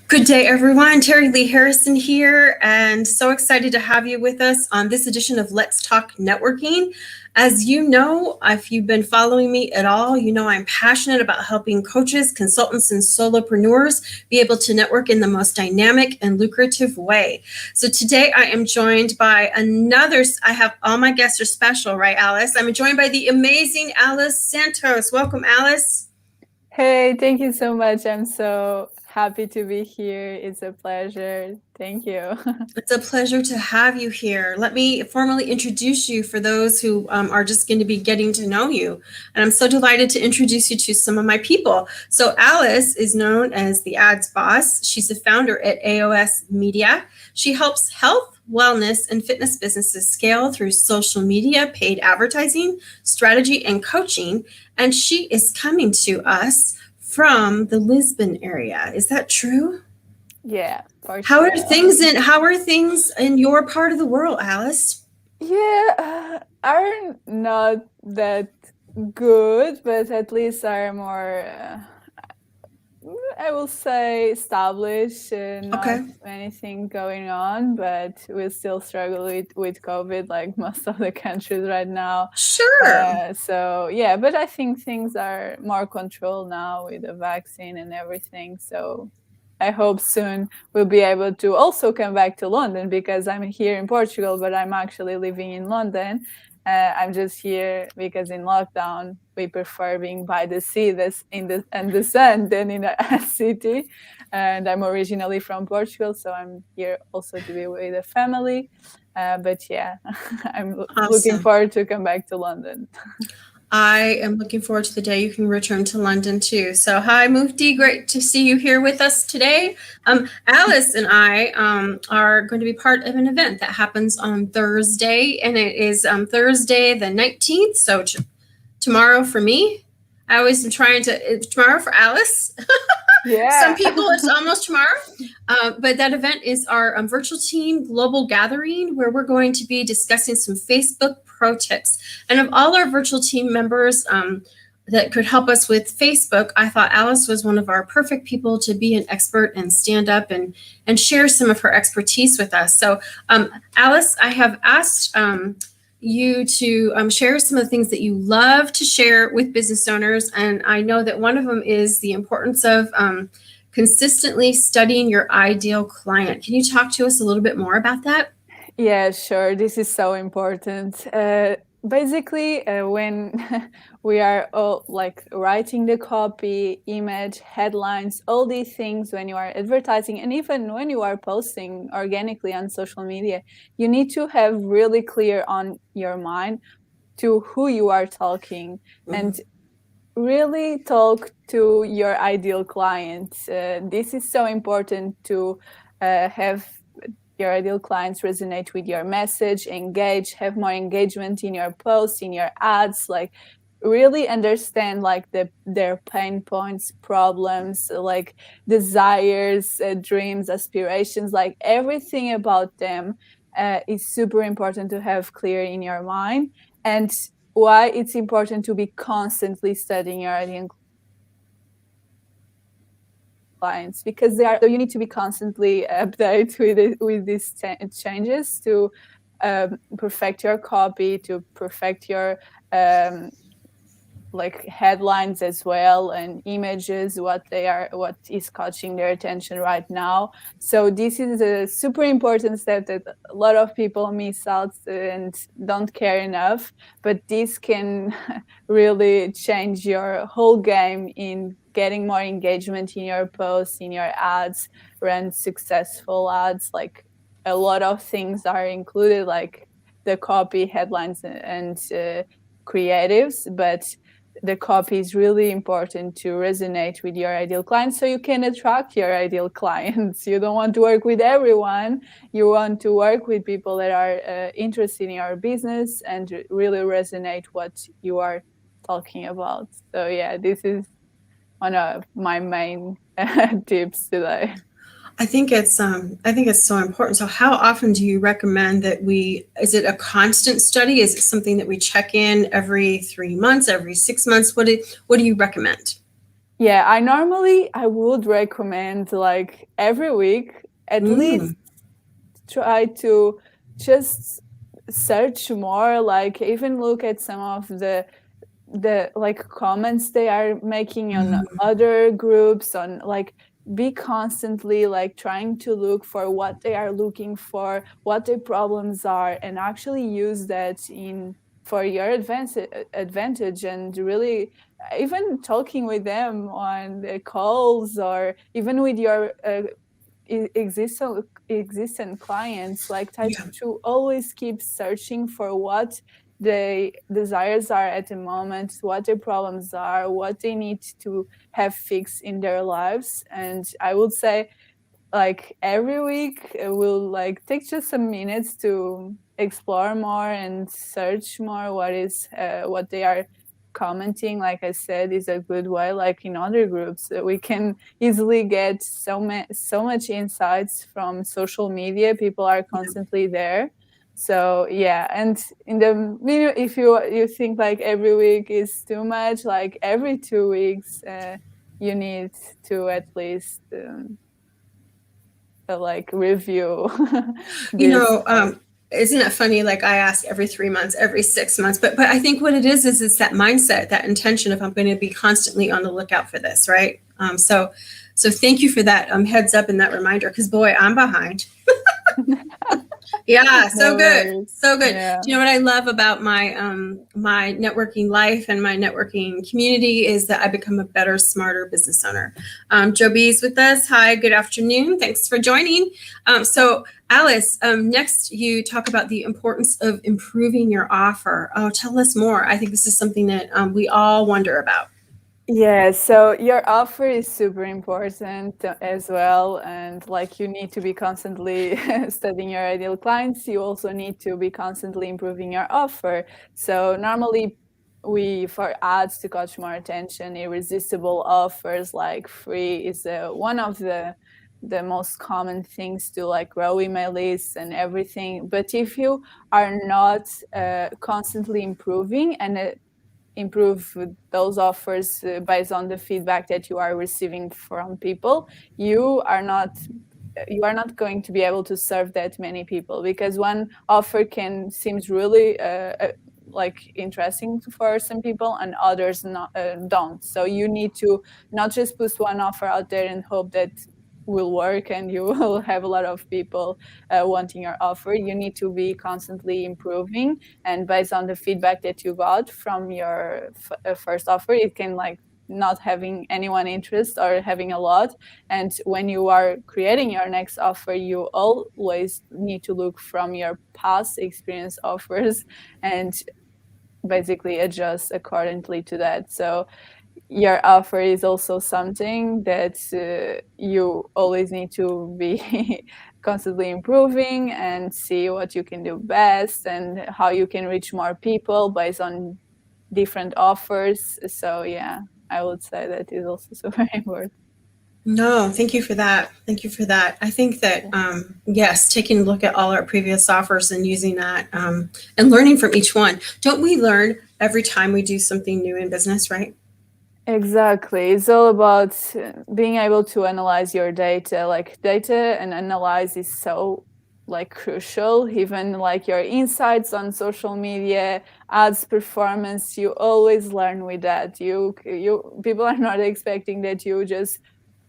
Good day, everyone. Terilee Harrison here, and so excited to have you with us on this edition of Let's Talk Networking. As you know, if you've been following me at all, you know I'm passionate about helping coaches, consultants, and solopreneurs be able to network in the most dynamic and lucrative way. So today I am joined by I have all my guests are special, right, Alice? I'm joined by the amazing Alice Santos. Welcome, Alice. Hey, thank you so much. I'm so happy to be here. It's a pleasure. Thank you. It's a pleasure to have you here. Let me formally introduce you for those who are just going to be getting to know you. And I'm so delighted to introduce you to some of my people. So Alice is known as the ads boss. She's the founder at AOS Media. She helps health, wellness, and fitness businesses scale through social media, paid advertising, strategy, and coaching. And she is coming to us from the Lisbon area. Is that true? Yeah, for How are sure. things in your part of the world, Alice? Yeah, are not that good, but at least are more, I will say, established. Not Okay. anything going on, but we still struggle with COVID, like most of the countries right now. Sure. So yeah, but I think things are more controlled now with the vaccine and everything. So I hope soon we'll be able to also come back to London, because I'm here in Portugal, but I'm actually living in London. I'm just here because in lockdown we prefer being by the sea, this in the sun, than in a city. And I'm originally from Portugal, so I'm here also to be with the family. But yeah, I'm looking Awesome. forward to come back to London. I am looking forward to the day you can return to London too. So, hi, Mufti. Great to see you here with us today. Alice and I are going to be part of an event that happens on Thursday, and it is Thursday the 19th. So, tomorrow for me. I always am trying to, tomorrow for Alice. Some Yeah. people, it's almost tomorrow. But that event is our virtual team global gathering where we're going to be discussing some Facebook pro tips. And of all our virtual team members that could help us with Facebook, I thought Alice was one of our perfect people to be an expert and stand up and share some of her expertise with us. So, Alice, I have asked you to share some of the things that you love to share with business owners. And I know that one of them is the importance of consistently studying your ideal client. Can you talk to us a little bit more about that? Yeah, sure. This is so important. Basically, when we are all like writing the copy, image, headlines, all these things, when you are advertising, and even when you are posting organically on social media, you need to have really clear on your mind to who you are talking, and really talk to your ideal clients. This is so important to have your ideal clients resonate with your message, engage, have more engagement in your posts, in your ads, like really understand like their pain points, problems, like desires, dreams, aspirations, like everything about them is super important to have clear in your mind. And why it's important to be constantly studying your ideal clients, because they are, so you need to be constantly update with these changes to perfect your copy, to perfect your like headlines as well, and images, what is catching their attention right now. So this is a super important step that a lot of people miss out and don't care enough, but this can really change your whole game in getting more engagement in your posts, in your ads, run successful ads. Like a lot of things are included, like the copy, headlines, and creatives, but the copy is really important to resonate with your ideal clients, so you can attract your ideal clients. You don't want to work with everyone. You want to work with people that are interested in your business and really resonate what you are talking about. So yeah, this is one of my main tips today. I think it's so important. So how often do you recommend that is it a constant study? Is it something that we check in every 3 months, every 6 months? What do you recommend? Yeah, I would recommend like every week at least try to just search more, like even look at some of the like comments they are making on other groups, on like be constantly like trying to look for what they are looking for, what their problems are, and actually use that in for your advantage, and really even talking with them on the calls, or even with your existing clients, like try Yeah. to always keep searching for what the desires are at the moment, what their problems are, what they need to have fixed in their lives. And I would say like every week we'll like take just some minutes to explore more and search more what they are commenting. Like I said, is a good way, like in other groups we can easily get so much insights from social media. People are constantly there. So yeah, and in the if you think like every week is too much, like every 2 weeks you need to at least like review You this. know, isn't it funny? Like I ask every 3 months, every 6 months, but I think what it is it's that mindset, that intention of I'm going to be constantly on the lookout for this, right? So thank you for that heads up and that reminder, because boy, I'm behind. Yeah, so No good. worries. So good. Yeah. Do you know what I love about my my networking life and my networking community is that I become a better, smarter business owner. Joe B's with us. Hi, good afternoon. Thanks for joining. So Alice, next you talk about the importance of improving your offer. Oh, tell us more. I think this is something that we all wonder about. Yeah, so your offer is super important as well. And like you need to be constantly studying your ideal clients. You also need to be constantly improving your offer. So normally for ads to catch more attention, irresistible offers like free is one of the most common things to like grow email lists and everything. But if you are not constantly improving and improve those offers based on the feedback that you are receiving from people, you are not going to be able to serve that many people, because one offer can seems really like interesting for some people and others not don't. So you need to not just put one offer out there and hope that will work and you will have a lot of people wanting your offer. You need to be constantly improving, and based on the feedback that you got from your first offer, it can like not having anyone interest or having a lot. And when you are creating your next offer, you always need to look from your past experience offers and basically adjust accordingly to that. So your offer is also something that you always need to be constantly improving and see what you can do best and how you can reach more people based on different offers. So yeah, I would say that is also super important. No, thank you for that. Thank you for that. I think that, yes, taking a look at all our previous offers and using that and learning from each one. Don't we learn every time we do something new in business, right? Exactly. It's all about being able to analyze your data. Like data and analyze is so like crucial. Even like your insights on social media, ads performance, you always learn with that. You people are not expecting that you just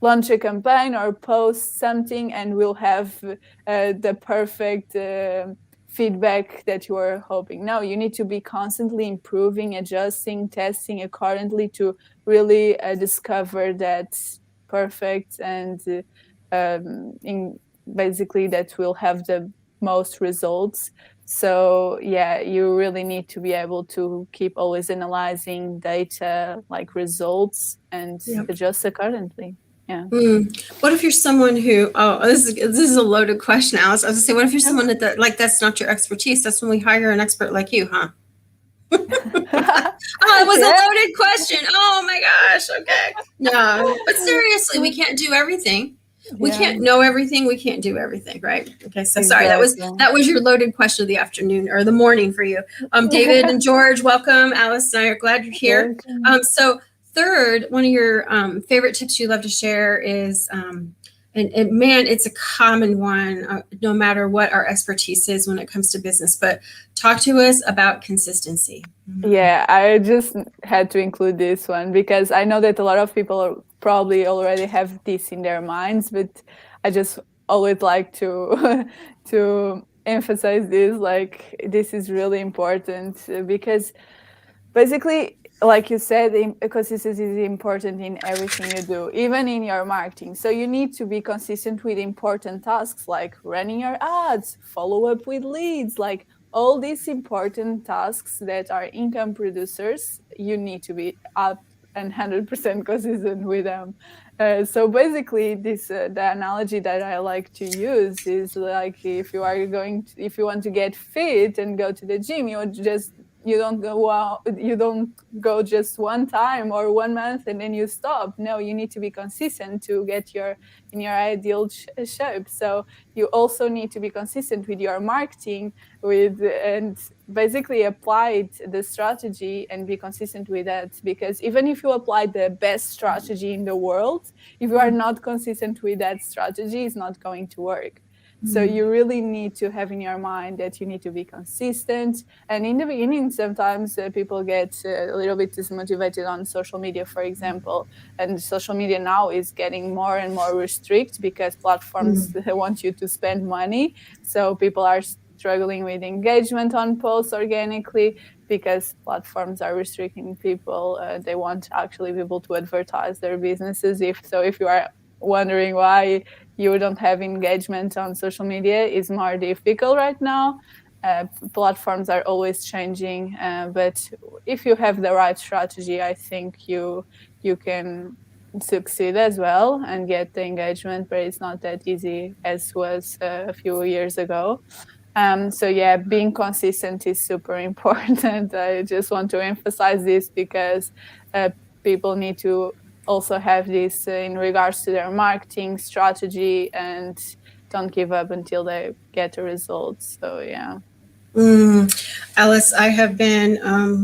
launch a campaign or post something and will have the perfect feedback that you are hoping. No, you need to be constantly improving, adjusting, testing accordingly to really discover that perfect and in basically that will have the most results. So yeah, you really need to be able to keep always analyzing data like results and Yep. adjust accordingly. Yeah. What if you're someone who, oh, this is a loaded question, Alice. I was gonna say, what if you're Yeah. someone that like that's not your expertise? That's when we hire an expert like you, huh? Oh, it was a Yeah. loaded question. Oh my gosh. Okay. No, but seriously, we can't do everything. We Yeah, can't know everything. We can't do everything, right? Okay. So sorry, exactly. that was your loaded question of the afternoon or the morning for you. David and George, welcome. Alice and I are glad you're here. Welcome. So third, one of your favorite tips you love to share is, and man, it's a common one, no matter what our expertise is when it comes to business, but talk to us about consistency. Yeah, I just had to include this one because I know that a lot of people probably already have this in their minds, but I just always like to to emphasize this, like this is really important because basically, like you said, consistency is important in everything you do, even in your marketing. So you need to be consistent with important tasks like running your ads, follow up with leads, like all these important tasks that are income producers. You need to be up and 100% consistent with them. So basically, this the analogy that I like to use is like if you are if you want to get fit and go to the gym, you don't go just one time or 1 month and then you stop. No, you need to be consistent to get in your ideal shape. So you also need to be consistent with your marketing and basically apply the strategy and be consistent with that, because even if you apply the best strategy in the world, if you are not consistent with that strategy, it's not going to work. So you really need to have in your mind that you need to be consistent. And in the beginning, sometimes people get a little bit dismotivated on social media, for example. And social media now is getting more and more restrict because platforms want you to spend money. So people are struggling with engagement on posts organically because platforms are restricting people. They want actually people to advertise their businesses. If you are wondering why you don't have engagement on social media, is more difficult right now. Platforms are always changing, but if you have the right strategy, I think you can succeed as well and get the engagement, but it's not that easy as was a few years ago. So yeah, being consistent is super important. I just want to emphasize this because people need to also have this in regards to their marketing strategy and don't give up until they get the results. So yeah. Alice, I have been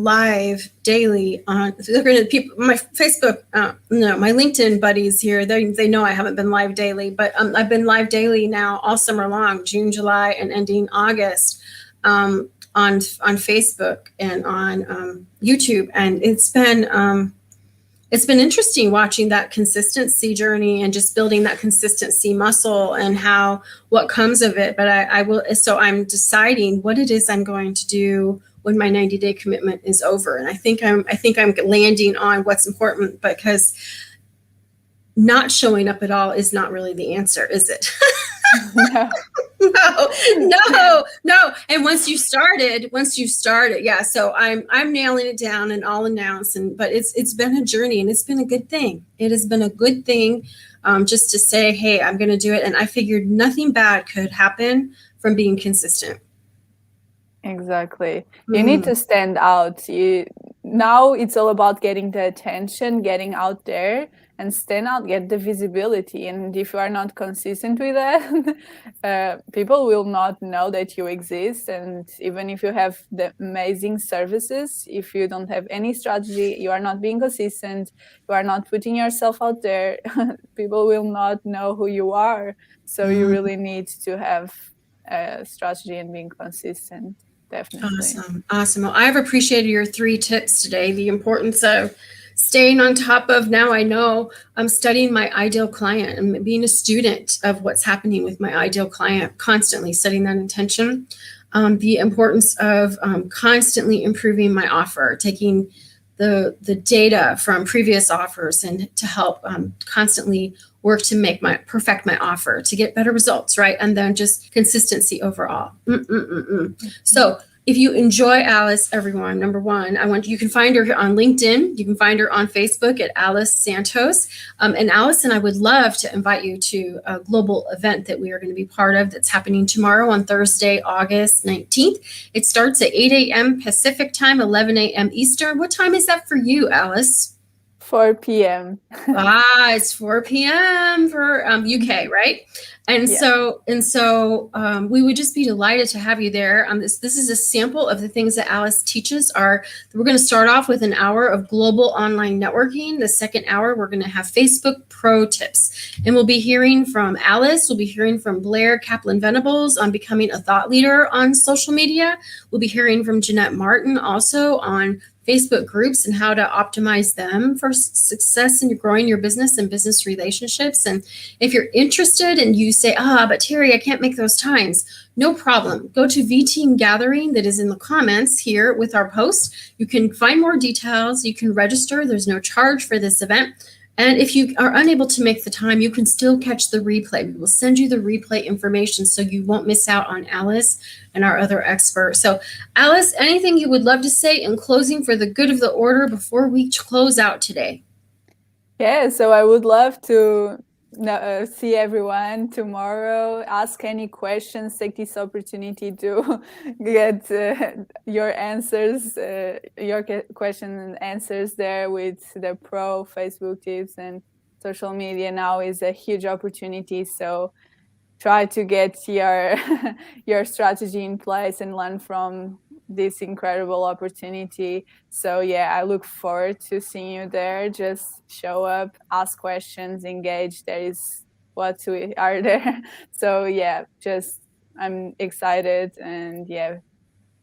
live daily on people. My Facebook, no, my LinkedIn buddies here. They know I haven't been live daily, but I've been live daily now all summer long, June, July, and ending August, on Facebook and on YouTube, and it's been interesting watching that consistency journey and just building that consistency muscle and what comes of it. But so I'm deciding what it is I'm going to do when my 90-day commitment is over. And I think I'm landing on what's important, because not showing up at all is not really the answer, is it? No. And once you started, yeah. So I'm nailing it down, and I'll announce. But it's been a journey, and it's been a good thing. It has been a good thing, just to say, hey, I'm going to do it. And I figured nothing bad could happen from being consistent. Exactly. You need to stand out. Now it's all about getting the attention, getting out there and stand out, get the visibility. And if you are not consistent with that, people will not know that you exist. And even if you have the amazing services, if you don't have any strategy, you are not being consistent, you are not putting yourself out there, people will not know who you are. So you really need to have a strategy and being consistent. Definitely. Awesome. Well, I've appreciated your 3 tips today. The importance of staying on top of, now I know I'm studying my ideal client and being a student of what's happening with my ideal client, constantly setting that intention. The importance of constantly improving my offer, taking the data from previous offers and to help constantly work to perfect my offer to get better results, right? And then just consistency overall. So if you enjoy Alice, everyone, number one, you can find her on LinkedIn. You can find her on Facebook at Alice Santos. And Alice and I would love to invite you to a global event that we are going to be part of that's happening tomorrow on Thursday, August 19th. It starts at 8 a.m. Pacific time, 11 a.m. Eastern. What time is that for you, Alice? 4 p.m. It's 4 p.m. for UK, right? And Yeah. so we would just be delighted to have you there. This is a sample of the things that Alice teaches. We're going to start off with an hour of global online networking. The second hour, we're going to have Facebook pro tips, and we'll be hearing from Alice. We'll be hearing from Blair Kaplan Venables on becoming a thought leader on social media. We'll be hearing from Jeanette Martin also on Facebook groups and how to optimize them for success in growing your business and business relationships. And if you're interested and you say, but Terry, I can't make those times, no problem. Go to VTeam Gathering that is in the comments here with our post. You can find more details. You can register. There's no charge for this event. And if you are unable to make the time, you can still catch the replay. We will send you the replay information so you won't miss out on Alice and our other expert. So, Alice, anything you would love to say in closing for the good of the order before we close out today? Yeah, so I would love to see everyone tomorrow. Ask any questions. Take this opportunity to get your answers, your question and answers there with the pro Facebook tips, and social media now is a huge opportunity. So try to get your strategy in place and learn from this incredible opportunity. So yeah, I look forward to seeing you there. Just show up, ask questions, engage. There is what we are there. So yeah, I'm excited, and yeah,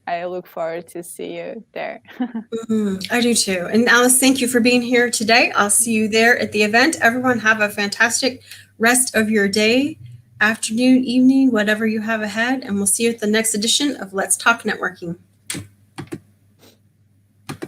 I look forward to see you there. I do too. And Alice, thank you for being here today. I'll see you there at the event. Everyone have a fantastic rest of your day, afternoon, evening, whatever you have ahead, and we'll see you at the next edition of Let's Talk Networking.